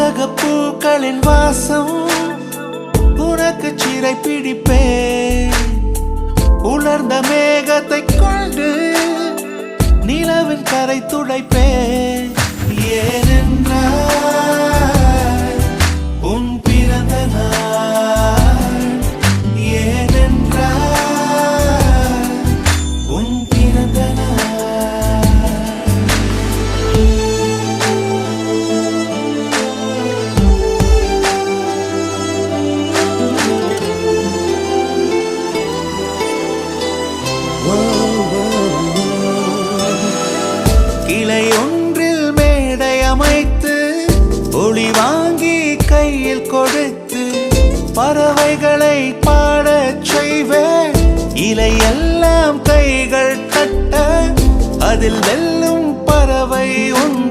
உலக பூக்களின் வாசம் உனக்கு சிறை பிடிப்பேன். உலர்ந்த மேகத்தை கொண்டு நிலவின் கரை துடைப்பேன். ஏனென்றால் உன் பிறந்த நாள், ஏனென்றால் உன் பிறந்த கிளை ஒன்றில் மேடை அமைத்து ஒளி வாங்கி கையில் கொடுத்து பறவைகளை பாடச் செய்வேன். இலையெல்லாம் கைகள் தட்ட அதில் வெல்லும் பறவை ஒன்று